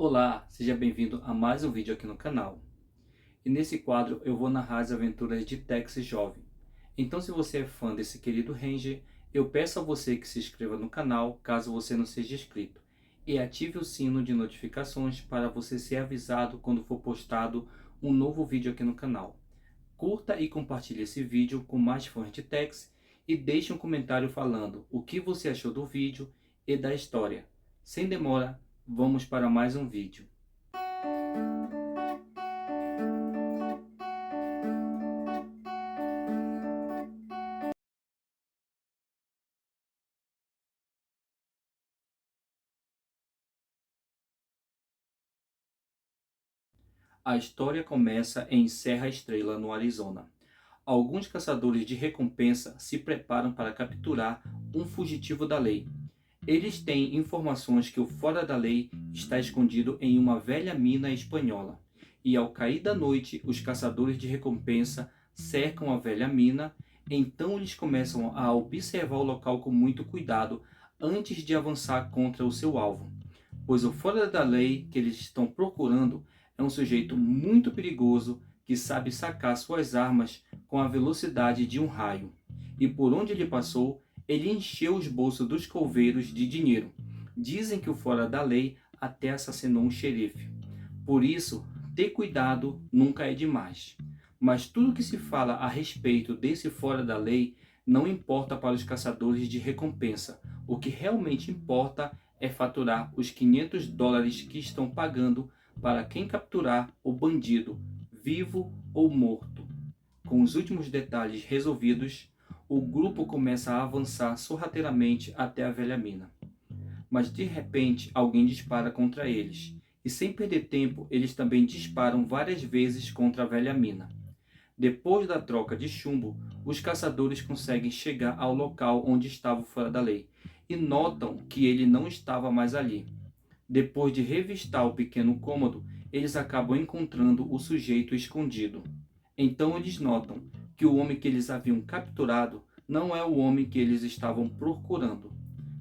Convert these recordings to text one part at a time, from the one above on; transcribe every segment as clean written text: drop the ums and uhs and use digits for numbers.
Olá, seja bem-vindo a mais um vídeo aqui no canal. E nesse quadro eu vou narrar as aventuras de Tex jovem. Então, se você é fã desse querido Ranger, eu peço a você que se inscreva no canal caso você não seja inscrito e ative o sino de notificações para você ser avisado quando for postado um novo vídeo aqui no canal. Curta e compartilhe esse vídeo com mais fãs de Tex e deixe um comentário falando o que você achou do vídeo e da história. Sem demora, vamos para mais um vídeo. A história começa em Serra Estrela, no Arizona. Alguns caçadores de recompensa se preparam para capturar um fugitivo da lei. Eles têm informações que o fora da lei está escondido em uma velha mina espanhola. E ao cair da noite, os caçadores de recompensa cercam a velha mina. Então eles começam a observar o local com muito cuidado antes de avançar contra o seu alvo, pois o fora da lei que eles estão procurando é um sujeito muito perigoso que sabe sacar suas armas com a velocidade de um raio. E por onde ele passou, ele encheu os bolsos dos coveiros de dinheiro. Dizem que o fora da lei até assassinou um xerife. Por isso, ter cuidado nunca é demais. Mas tudo que se fala a respeito desse fora da lei não importa para os caçadores de recompensa. O que realmente importa é faturar os $500 que estão pagando para quem capturar o bandido, vivo ou morto. Com os últimos detalhes resolvidos, o grupo começa a avançar sorrateiramente até a velha mina. Mas de repente alguém dispara contra eles, e sem perder tempo eles também disparam várias vezes contra a velha mina. Depois da troca de chumbo, os caçadores conseguem chegar ao local onde estava o fora da lei e notam que ele não estava mais ali. Depois de revistar o pequeno cômodo, eles acabam encontrando o sujeito escondido. Então eles notam que o homem que eles haviam capturado não é o homem que eles estavam procurando.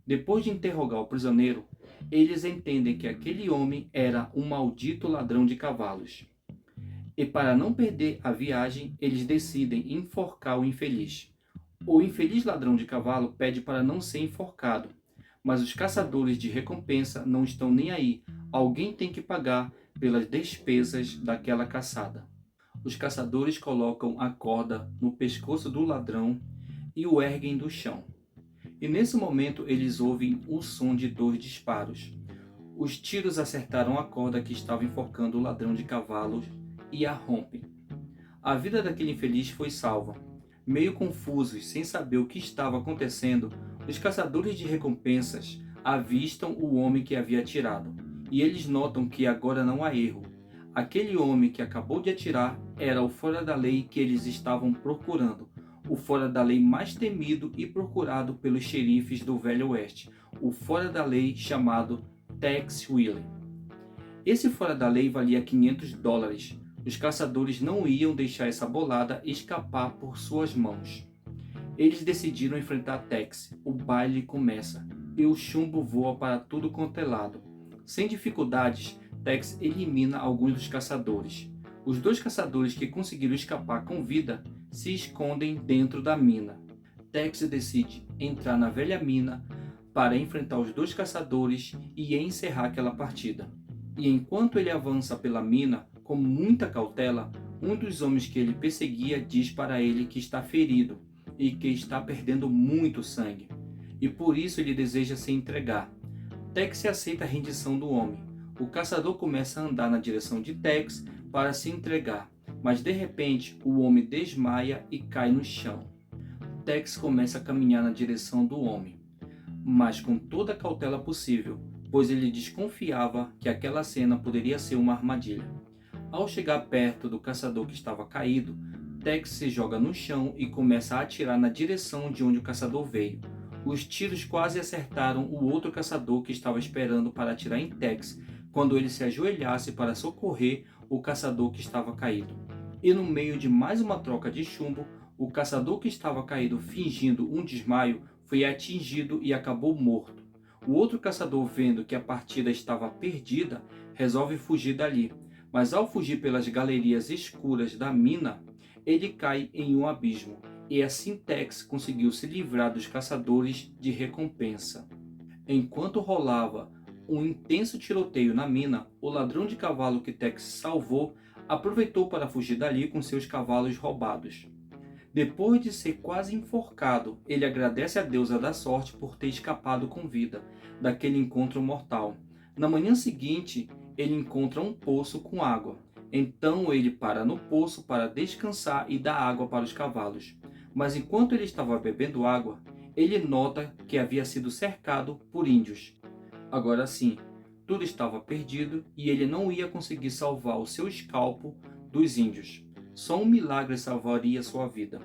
Depois de interrogar o prisioneiro, eles entendem que aquele homem era um maldito ladrão de cavalos. E para não perder a viagem, eles decidem enforcar o infeliz. O infeliz ladrão de cavalo pede para não ser enforcado, mas os caçadores de recompensa não estão nem aí. Alguém tem que pagar pelas despesas daquela caçada. Os caçadores colocam a corda no pescoço do ladrão e o erguem do chão. E nesse momento eles ouvem o som de 2 disparos. Os tiros acertaram a corda que estava enforcando o ladrão de cavalos e a rompem. A vida daquele infeliz foi salva. Meio confusos, sem saber o que estava acontecendo, os caçadores de recompensas avistam o homem que havia atirado, e eles notam que agora não há erro. Aquele homem que acabou de atirar era o fora da lei que eles estavam procurando, o fora da lei mais temido e procurado pelos xerifes do Velho Oeste, o fora da lei chamado Tex Willer. Esse fora da lei valia $500. Os caçadores não iam deixar essa bolada escapar por suas mãos. Eles decidiram enfrentar Tex. O baile começa e o chumbo voa para tudo quanto é lado. Sem dificuldades, Tex elimina alguns dos caçadores. Os 2 caçadores que conseguiram escapar com vida se escondem dentro da mina. Tex decide entrar na velha mina para enfrentar os 2 caçadores e encerrar aquela partida. E enquanto ele avança pela mina, com muita cautela, um dos homens que ele perseguia diz para ele que está ferido e que está perdendo muito sangue, e por isso ele deseja se entregar. Tex aceita a rendição do homem. O caçador começa a andar na direção de Tex para se entregar, mas de repente o homem desmaia e cai no chão. Tex começa a caminhar na direção do homem, mas com toda a cautela possível, pois ele desconfiava que aquela cena poderia ser uma armadilha. Ao chegar perto do caçador que estava caído, Tex se joga no chão e começa a atirar na direção de onde o caçador veio. Os tiros quase acertaram o outro caçador que estava esperando para atirar em Tex quando ele se ajoelhasse para socorrer o caçador que estava caído. E no meio de mais uma troca de chumbo, o caçador que estava caído fingindo um desmaio foi atingido e acabou morto. O outro caçador, vendo que a partida estava perdida, resolve fugir dali, mas ao fugir pelas galerias escuras da mina, ele cai em um abismo, e assim Tex conseguiu se livrar dos caçadores de recompensa. Enquanto rolava um intenso tiroteio na mina, o ladrão de cavalo que Tex salvou aproveitou para fugir dali com seus cavalos roubados. Depois de ser quase enforcado, ele agradece a deusa da sorte por ter escapado com vida daquele encontro mortal. Na manhã seguinte, ele encontra um poço com água. Então ele para no poço para descansar e dar água para os cavalos. Mas enquanto ele estava bebendo água, ele nota que havia sido cercado por índios. Agora sim, tudo estava perdido e ele não ia conseguir salvar o seu escalpo dos índios. Só um milagre salvaria sua vida.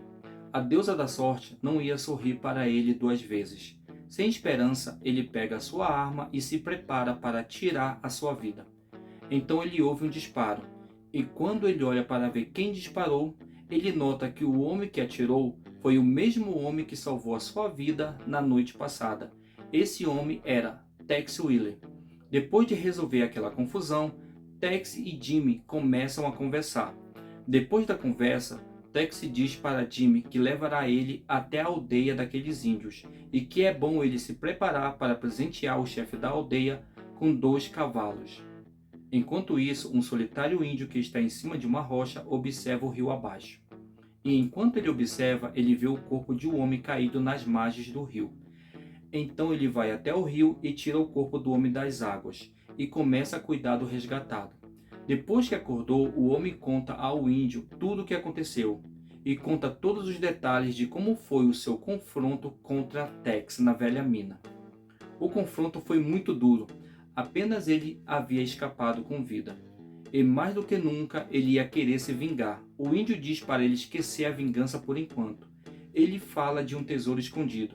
A deusa da sorte não ia sorrir para ele duas vezes. Sem esperança, ele pega a sua arma e se prepara para tirar a sua vida. Então ele ouve um disparo, e quando ele olha para ver quem disparou, ele nota que o homem que atirou foi o mesmo homem que salvou a sua vida na noite passada. Esse homem era Tex Willer. Depois de resolver aquela confusão, Tex e Jimmy começam a conversar. Depois da conversa, Tex diz para Jimmy que levará ele até a aldeia daqueles índios e que é bom ele se preparar para presentear o chefe da aldeia com 2 cavalos. Enquanto isso, um solitário índio que está em cima de uma rocha observa o rio abaixo. E enquanto ele observa, ele vê o corpo de um homem caído nas margens do rio. Então ele vai até o rio e tira o corpo do homem das águas e começa a cuidar do resgatado. Depois que acordou, o homem conta ao índio tudo o que aconteceu e conta todos os detalhes de como foi o seu confronto contra Tex na velha mina. O confronto foi muito duro, apenas ele havia escapado com vida. E mais do que nunca ele ia querer se vingar. O índio diz para ele esquecer a vingança por enquanto. Ele fala de um tesouro escondido.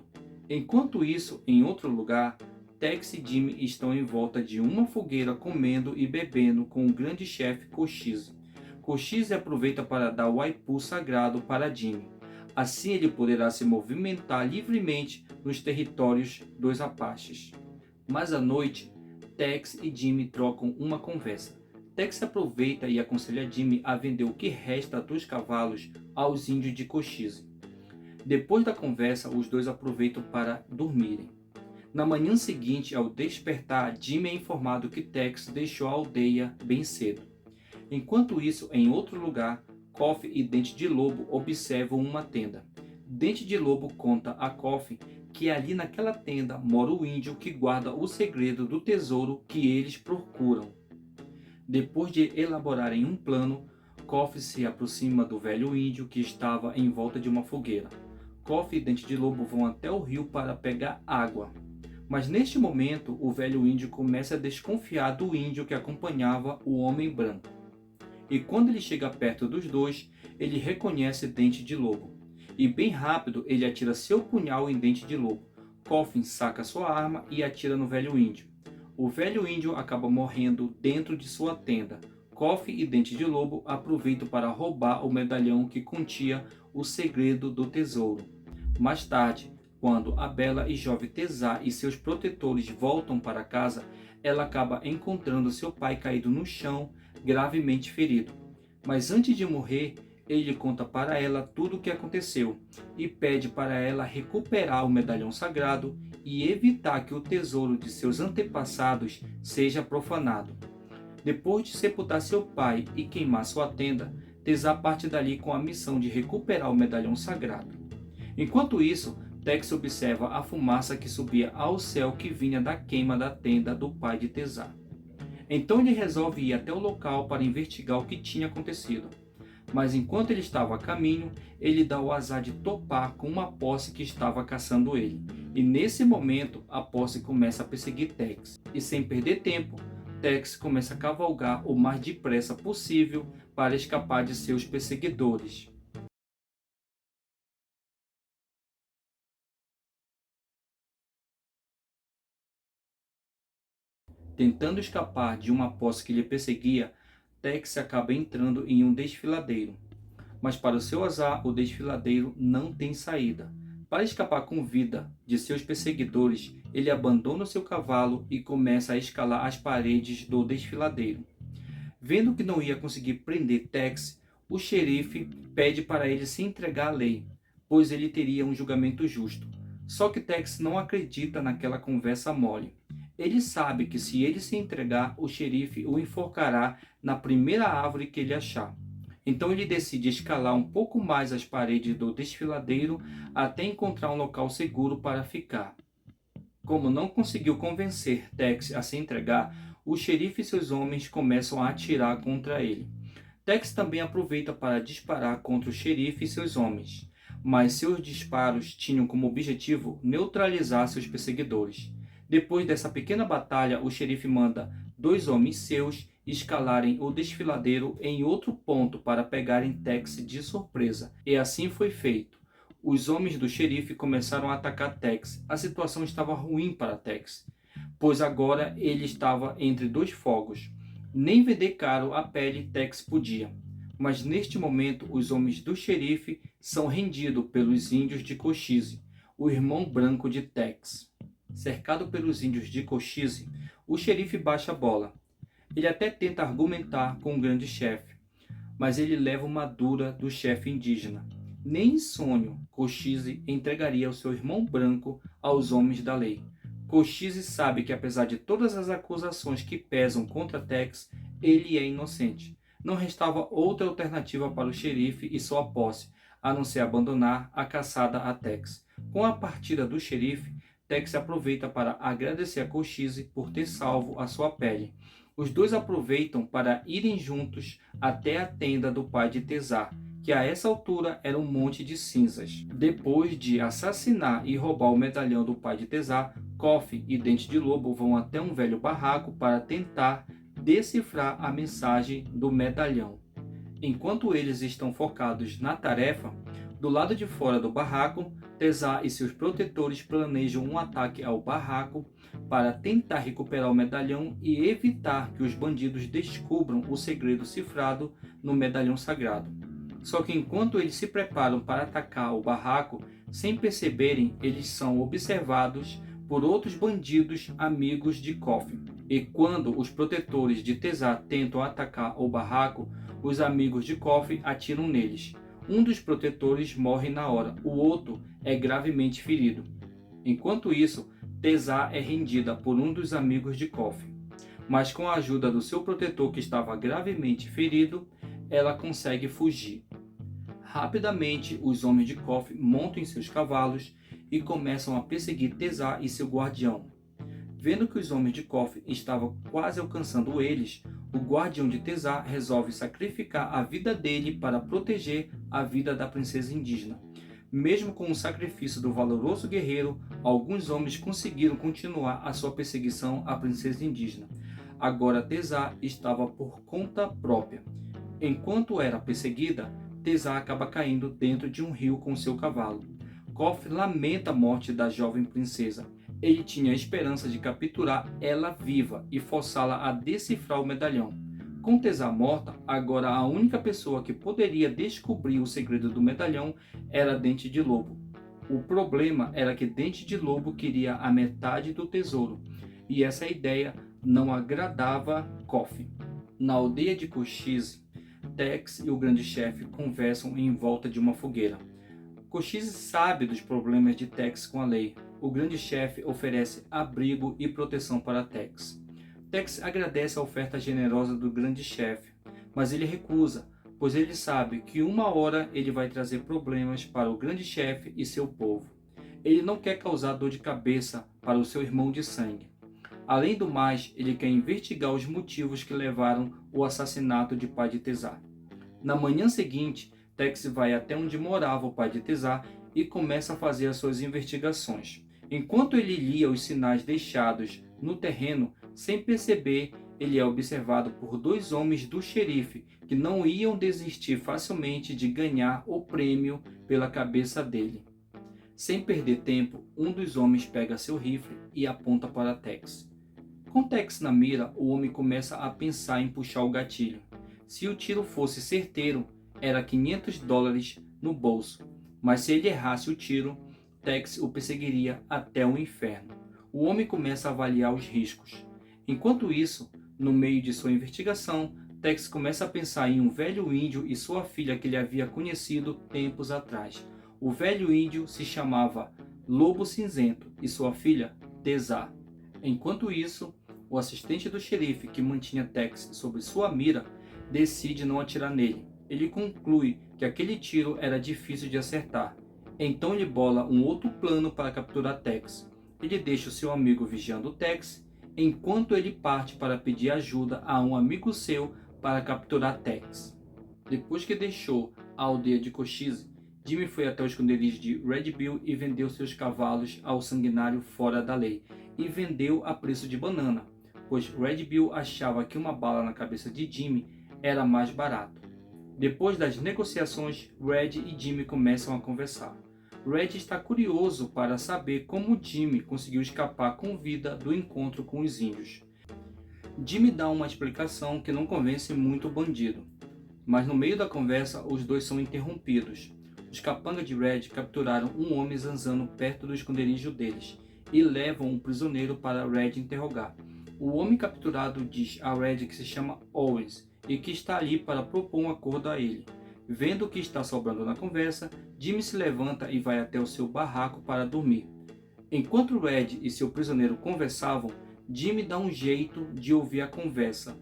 Enquanto isso, em outro lugar, Tex e Jimmy estão em volta de uma fogueira comendo e bebendo com o grande chefe Cochise. Cochise aproveita para dar o aipu sagrado para Jimmy. Assim ele poderá se movimentar livremente nos territórios dos Apaches. Mas à noite, Tex e Jimmy trocam uma conversa. Tex aproveita e aconselha Jimmy a vender o que resta dos cavalos aos índios de Cochise. Depois da conversa, os dois aproveitam para dormirem. Na manhã seguinte, ao despertar, Jimmy é informado que Tex deixou a aldeia bem cedo. Enquanto isso, em outro lugar, Coffee e Dente de Lobo observam uma tenda. Dente de Lobo conta a Coffee que ali naquela tenda mora o índio que guarda o segredo do tesouro que eles procuram. Depois de elaborarem um plano, Coffee se aproxima do velho índio que estava em volta de uma fogueira. Coffee e Dente de Lobo vão até o rio para pegar água. Mas neste momento, o velho índio começa a desconfiar do índio que acompanhava o homem branco. E quando ele chega perto dos dois, ele reconhece Dente de Lobo. E bem rápido, ele atira seu punhal em Dente de Lobo. Coffin saca sua arma e atira no velho índio. O velho índio acaba morrendo dentro de sua tenda. Coffin e Dente de Lobo aproveitam para roubar o medalhão que continha o segredo do tesouro. Mais tarde, quando a bela e jovem Tezá e seus protetores voltam para casa, ela acaba encontrando seu pai caído no chão, gravemente ferido. Mas antes de morrer, ele conta para ela tudo o que aconteceu e pede para ela recuperar o medalhão sagrado e evitar que o tesouro de seus antepassados seja profanado. Depois de sepultar seu pai e queimar sua tenda, Tezá parte dali com a missão de recuperar o medalhão sagrado. Enquanto isso, Tex observa a fumaça que subia ao céu que vinha da queima da tenda do pai de Tezá. Então ele resolve ir até o local para investigar o que tinha acontecido. Mas enquanto ele estava a caminho, ele dá o azar de topar com uma posse que estava caçando ele. E nesse momento, a posse começa a perseguir Tex. E sem perder tempo, Tex começa a cavalgar o mais depressa possível para escapar de seus perseguidores. Tentando escapar de uma posse que lhe perseguia, Tex acaba entrando em um desfiladeiro. Mas para o seu azar, o desfiladeiro não tem saída. Para escapar com vida de seus perseguidores, ele abandona o seu cavalo e começa a escalar as paredes do desfiladeiro. Vendo que não ia conseguir prender Tex, o xerife pede para ele se entregar à lei, pois ele teria um julgamento justo. Só que Tex não acredita naquela conversa mole. Ele sabe que se ele se entregar, o xerife o enforcará na primeira árvore que ele achar. Então ele decide escalar um pouco mais as paredes do desfiladeiro até encontrar um local seguro para ficar. Como não conseguiu convencer Tex a se entregar, o xerife e seus homens começam a atirar contra ele. Tex também aproveita para disparar contra o xerife e seus homens, mas seus disparos tinham como objetivo neutralizar seus perseguidores. Depois dessa pequena batalha, o xerife manda 2 homens seus escalarem o desfiladeiro em outro ponto para pegarem Tex de surpresa, e assim foi feito. Os homens do xerife começaram a atacar Tex. A situação estava ruim para Tex, pois agora ele estava entre 2 fogos. Nem vender caro a pele Tex podia. Mas neste momento os homens do xerife são rendidos pelos índios de Cochise, o irmão branco de Tex. Cercado pelos índios de Cochise, o xerife baixa a bola. Ele até tenta argumentar com o grande chefe, mas ele leva uma dura do chefe indígena. Nem em sonho Cochise entregaria o seu irmão branco aos homens da lei. Cochise sabe que apesar de todas as acusações que pesam contra Tex, ele é inocente. Não restava outra alternativa para o xerife e sua posse, a não ser abandonar a caçada a Tex. Com a partida do xerife, Tex aproveita para agradecer a Cochise por ter salvo a sua pele. Os dois aproveitam para irem juntos até a tenda do pai de Tezar, que a essa altura era um monte de cinzas. Depois de assassinar e roubar o medalhão do pai de Tezar, Coffee e Dente de Lobo vão até um velho barraco para tentar decifrar a mensagem do medalhão. Enquanto eles estão focados na tarefa, do lado de fora do barraco, Tezar e seus protetores planejam um ataque ao barraco para tentar recuperar o medalhão e evitar que os bandidos descubram o segredo cifrado no medalhão sagrado. Só que enquanto eles se preparam para atacar o barraco, sem perceberem, eles são observados por outros bandidos amigos de Coffee. E quando os protetores de Tezar tentam atacar o barraco, os amigos de Coffee atiram neles. Um dos protetores morre na hora, o outro é gravemente ferido. Enquanto isso, Tezar é rendida por um dos amigos de Coffee. Mas com a ajuda do seu protetor que estava gravemente ferido, ela consegue fugir. Rapidamente, os homens de Coffee montam em seus cavalos e começam a perseguir Tezar e seu guardião. Vendo que os homens de Coffee estavam quase alcançando eles, o guardião de Tezar resolve sacrificar a vida dele para proteger a vida da princesa indígena. Mesmo com o sacrifício do valoroso guerreiro, alguns homens conseguiram continuar a sua perseguição à princesa indígena. Agora Tezar estava por conta própria. Enquanto era perseguida, Tezar acaba caindo dentro de um rio com seu cavalo. Coffee lamenta a morte da jovem princesa. Ele tinha a esperança de capturar ela viva e forçá-la a decifrar o medalhão. Com Tezar morta, agora a única pessoa que poderia descobrir o segredo do medalhão era Dente de Lobo. O problema era que Dente de Lobo queria a metade do tesouro, e essa ideia não agradava Coffee. Na aldeia de Cochise, Tex e o grande chefe conversam em volta de uma fogueira. Cochise sabe dos problemas de Tex com a lei. O grande chefe oferece abrigo e proteção para Tex. Tex agradece a oferta generosa do grande chefe, mas ele recusa, pois ele sabe que uma hora ele vai trazer problemas para o grande chefe e seu povo. Ele não quer causar dor de cabeça para o seu irmão de sangue. Além do mais, ele quer investigar os motivos que levaram ao assassinato de pai de Tezar. Na manhã seguinte, Tex vai até onde morava o pai de Tezar e começa a fazer as suas investigações. Enquanto ele lia os sinais deixados no terreno, sem perceber, ele é observado por 2 homens do xerife que não iam desistir facilmente de ganhar o prêmio pela cabeça dele. Sem perder tempo, um dos homens pega seu rifle e aponta para Tex. Com Tex na mira, o homem começa a pensar em puxar o gatilho. Se o tiro fosse certeiro, era $500 no bolso, mas se ele errasse o tiro, Tex o perseguiria até o inferno. O homem começa a avaliar os riscos. Enquanto isso, no meio de sua investigação, Tex começa a pensar em um velho índio e sua filha que ele havia conhecido tempos atrás. O velho índio se chamava Lobo Cinzento e sua filha Tezá. Enquanto isso, o assistente do xerife que mantinha Tex sob sua mira decide não atirar nele. Ele conclui que aquele tiro era difícil de acertar. Então ele bola um outro plano para capturar Tex. Ele deixa o seu amigo vigiando Tex, enquanto ele parte para pedir ajuda a um amigo seu para capturar Tex. Depois que deixou a aldeia de Cochise, Jimmy foi até o esconderijo de Red Bill e vendeu seus cavalos ao sanguinário fora da lei, e vendeu a preço de banana, pois Red Bill achava que uma bala na cabeça de Jimmy era mais barato. Depois das negociações, Red e Jimmy começam a conversar. Red está curioso para saber como Jimmy conseguiu escapar com vida do encontro com os índios. Jimmy dá uma explicação que não convence muito o bandido, mas no meio da conversa os dois são interrompidos. Os capangas de Red capturaram um homem zanzando perto do esconderijo deles e levam um prisioneiro para Red interrogar. O homem capturado diz a Red que se chama Owens e que está ali para propor um acordo a ele. Vendo o que está sobrando na conversa, Jimmy se levanta e vai até o seu barraco para dormir. Enquanto Red e seu prisioneiro conversavam, Jimmy dá um jeito de ouvir a conversa.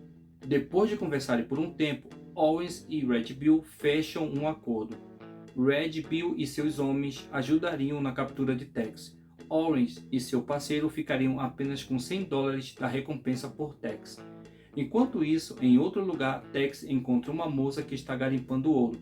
Depois de conversarem por um tempo, Owens e Red Bill fecham um acordo. Red Bill e seus homens ajudariam na captura de Tex. Owens e seu parceiro ficariam apenas com $100 da recompensa por Tex. Enquanto isso, em outro lugar, Tex encontra uma moça que está garimpando ouro.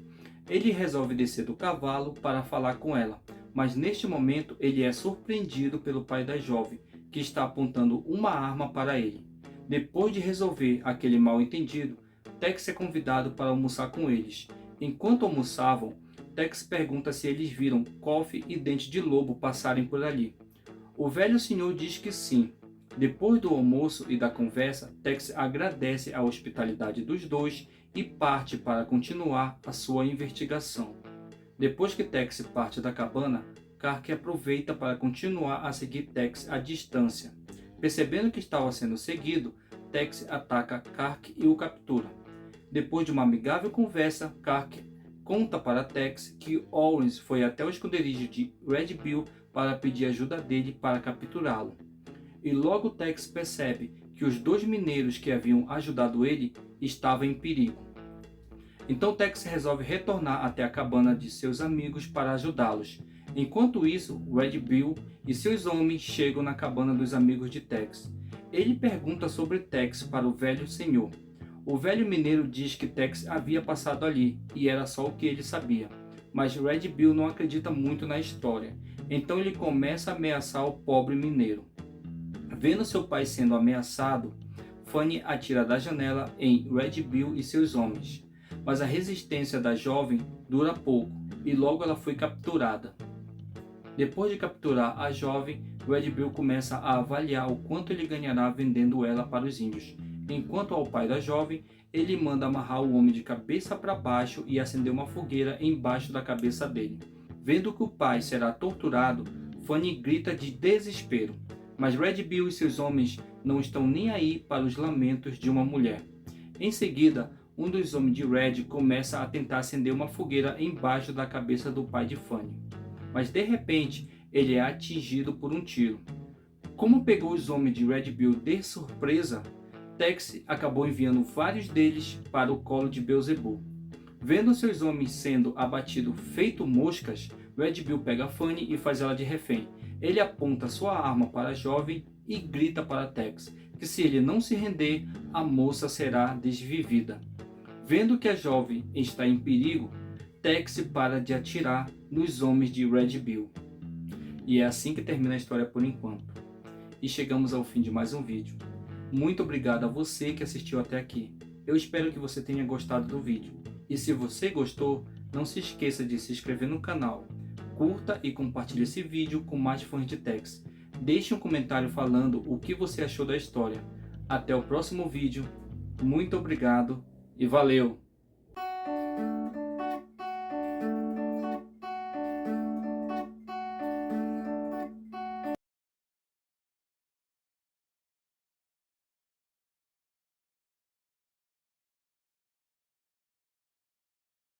Ele resolve descer do cavalo para falar com ela, mas neste momento ele é surpreendido pelo pai da jovem, que está apontando uma arma para ele. Depois de resolver aquele mal-entendido, Tex é convidado para almoçar com eles. Enquanto almoçavam, Tex pergunta se eles viram Coffee e Dente de Lobo passarem por ali. O velho senhor diz que sim. Depois do almoço e da conversa, Tex agradece a hospitalidade dos dois e parte para continuar a sua investigação. Depois que Tex parte da cabana, Kark aproveita para continuar a seguir Tex à distância. Percebendo que estava sendo seguido, Tex ataca Kark e o captura. Depois de uma amigável conversa, Kark conta para Tex que Owens foi até o esconderijo de Red Bill para pedir ajuda dele para capturá-lo. E logo Tex percebe que os dois mineiros que haviam ajudado ele estavam em perigo. Então Tex resolve retornar até a cabana de seus amigos para ajudá-los. Enquanto isso, Red Bill e seus homens chegam na cabana dos amigos de Tex. Ele pergunta sobre Tex para o velho senhor. O velho mineiro diz que Tex havia passado ali e era só o que ele sabia. Mas Red Bill não acredita muito na história, então ele começa a ameaçar o pobre mineiro. Vendo seu pai sendo ameaçado, Fanny atira da janela em Red Bill e seus homens. Mas a resistência da jovem dura pouco e logo ela foi capturada. Depois de capturar a jovem, Red Bill começa a avaliar o quanto ele ganhará vendendo ela para os índios. Enquanto ao pai da jovem, ele manda amarrar o homem de cabeça para baixo e acender uma fogueira embaixo da cabeça dele. Vendo que o pai será torturado, Fanny grita de desespero. Mas Red Bill e seus homens não estão nem aí para os lamentos de uma mulher. Em seguida, um dos homens de Red começa a tentar acender uma fogueira embaixo da cabeça do pai de Fanny. Mas de repente, ele é atingido por um tiro. Como pegou os homens de Red Bill de surpresa, Tex acabou enviando vários deles para o colo de Beelzebub. Vendo seus homens sendo abatidos feito moscas, Red Bill pega Fanny e faz ela de refém. Ele aponta sua arma para a jovem e grita para Tex que se ele não se render, a moça será desvivida. Vendo que a jovem está em perigo, Tex para de atirar nos homens de Red Bill. E é assim que termina a história por enquanto. E chegamos ao fim de mais um vídeo. Muito obrigado a você que assistiu até aqui. Eu espero que você tenha gostado do vídeo. E se você gostou, não se esqueça de se inscrever no canal. Curta e compartilhe esse vídeo com mais fãs de Tex. Deixe um comentário falando o que você achou da história. Até o próximo vídeo. Muito obrigado e valeu!